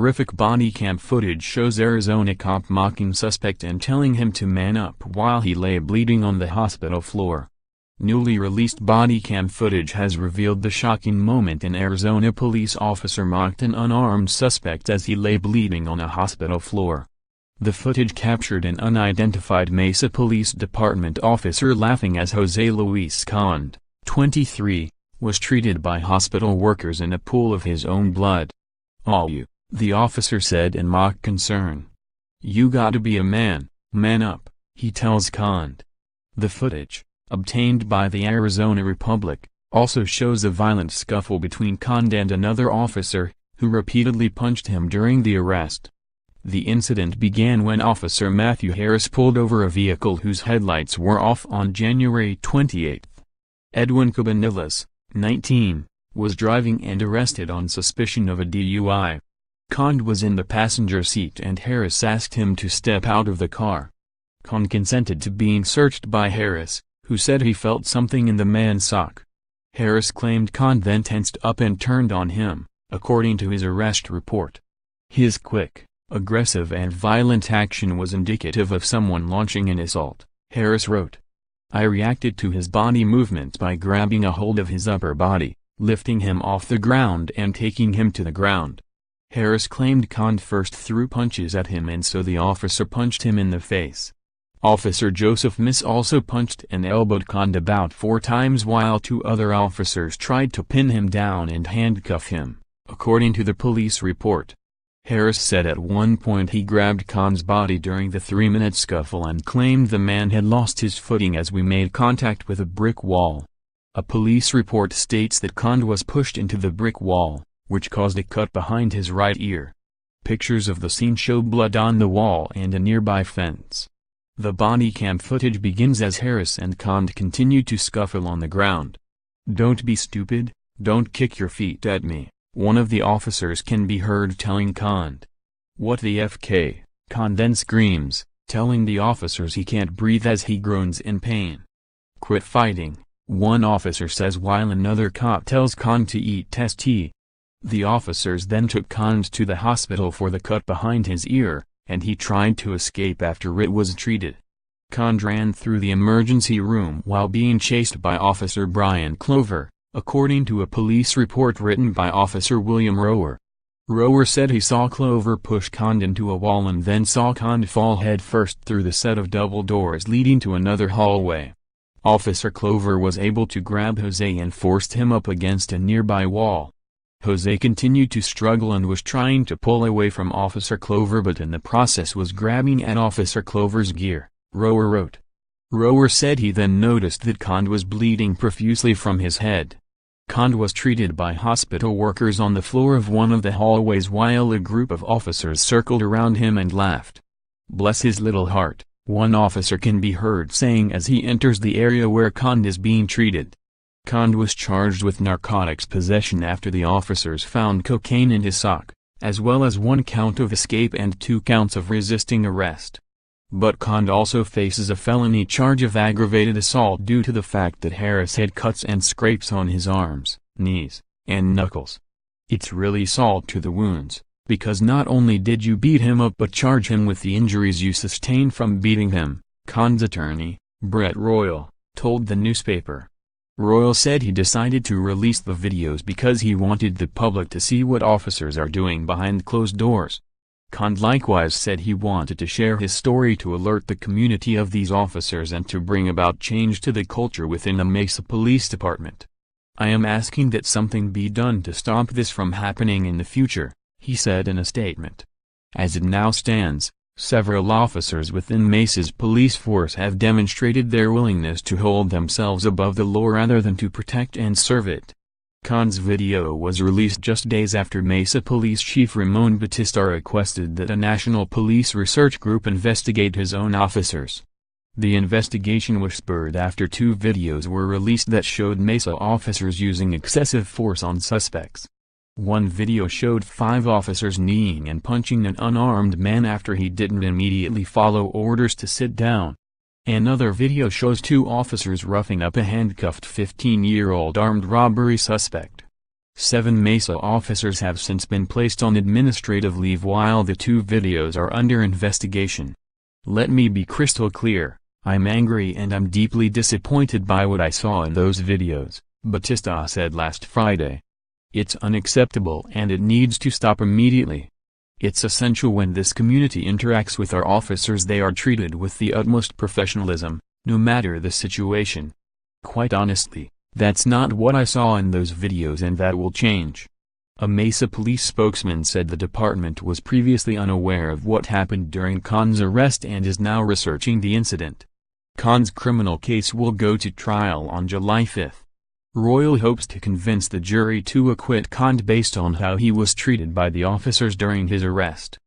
horrific body cam footage shows Arizona cop mocking suspect and telling him to man up while he lay bleeding on the hospital floor. Newly released body cam footage has revealed the shocking moment an Arizona police officer mocked an unarmed suspect as he lay bleeding on a hospital floor. The footage captured an unidentified Mesa Police Department officer laughing as Jose Luis Conde, 23, was treated by hospital workers in a pool of his own blood. "Awww," the officer said in mock concern. "You gotta be a man up," he tells Conde. The footage, obtained by the Arizona Republic, also shows a violent scuffle between Conde and another officer, who repeatedly punched him during the arrest. The incident began when Officer Matthew Harris pulled over a vehicle whose headlights were off on January 28. Edwin Cabanillas, 19, was driving and arrested on suspicion of a DUI. Conde was in the passenger seat and Harris asked him to step out of the car. Conde consented to being searched by Harris, who said he felt something in the man's sock. Harris claimed Conde then tensed up and turned on him, according to his arrest report. His quick, aggressive and violent action was indicative of someone launching an assault, Harris wrote. "I reacted to his body movements by grabbing a hold of his upper body, lifting him off the ground and taking him to the ground." Harris claimed Conde first threw punches at him and so the officer punched him in the face. Officer Joseph Miss also punched and elbowed Conde about 4 times while 2 other officers tried to pin him down and handcuff him, according to the police report. Harris said at one point he grabbed Conde's body during the 3-minute scuffle and claimed the man had lost his footing as we made contact with a brick wall. A police report states that Conde was pushed into the brick wall, which caused a cut behind his right ear. Pictures of the scene show blood on the wall and a nearby fence. The body cam footage begins as Harris and Conde continue to scuffle on the ground. "Don't be stupid, don't kick your feet at me," one of the officers can be heard telling Conde. "What the FK?" Conde then screams, telling the officers he can't breathe as he groans in pain. "Quit fighting," one officer says while another cop tells Conde to eat tea. The officers then took Conde to the hospital for the cut behind his ear, and he tried to escape after it was treated. Conde ran through the emergency room while being chased by Officer Brian Clover, according to a police report written by Officer William Rower. Rower said he saw Clover push Conde into a wall and then saw Conde fall headfirst through the set of double doors leading to another hallway. Officer Clover was able to grab Jose and forced him up against a nearby wall. Jose continued to struggle and was trying to pull away from Officer Clover but in the process was grabbing at Officer Clover's gear, Rower wrote. Rower said he then noticed that Conde was bleeding profusely from his head. Conde was treated by hospital workers on the floor of one of the hallways while a group of officers circled around him and laughed. "Bless his little heart," one officer can be heard saying as he enters the area where Conde is being treated. Conde was charged with narcotics possession after the officers found cocaine in his sock, as well as 1 count of escape and 2 counts of resisting arrest. But Conde also faces a felony charge of aggravated assault due to the fact that Harris had cuts and scrapes on his arms, knees, and knuckles. "It's really salt to the wounds, because not only did you beat him up but charge him with the injuries you sustained from beating him," Conde's attorney, Brett Royal, told the newspaper. Royal said he decided to release the videos because he wanted the public to see what officers are doing behind closed doors. Conde likewise said he wanted to share his story to alert the community of these officers and to bring about change to the culture within the Mesa Police Department. "I am asking that something be done to stop this from happening in the future," he said in a statement. As it now stands, several officers within Mesa's police force have demonstrated their willingness to hold themselves above the law rather than to protect and serve it. Conde's video was released just days after Mesa Police Chief Ramon Batista requested that a national police research group investigate his own officers. The investigation was spurred after 2 videos were released that showed Mesa officers using excessive force on suspects. One video showed 5 officers kneeing and punching an unarmed man after he didn't immediately follow orders to sit down. Another video shows 2 officers roughing up a handcuffed 15-year-old armed robbery suspect. 7 Mesa officers have since been placed on administrative leave while the 2 videos are under investigation. Let me be crystal clear, I'm angry and I'm deeply disappointed by what I saw in those videos, Batista said last Friday. It's unacceptable and it needs to stop immediately. It's essential when this community interacts with our officers they are treated with the utmost professionalism, no matter the situation. Quite honestly, that's not what I saw in those videos and that will change. A Mesa police spokesman said the department was previously unaware of what happened during Conde's arrest and is now researching the incident. Conde's criminal case will go to trial on July 5. Royal hopes to convince the jury to acquit Conde based on how he was treated by the officers during his arrest.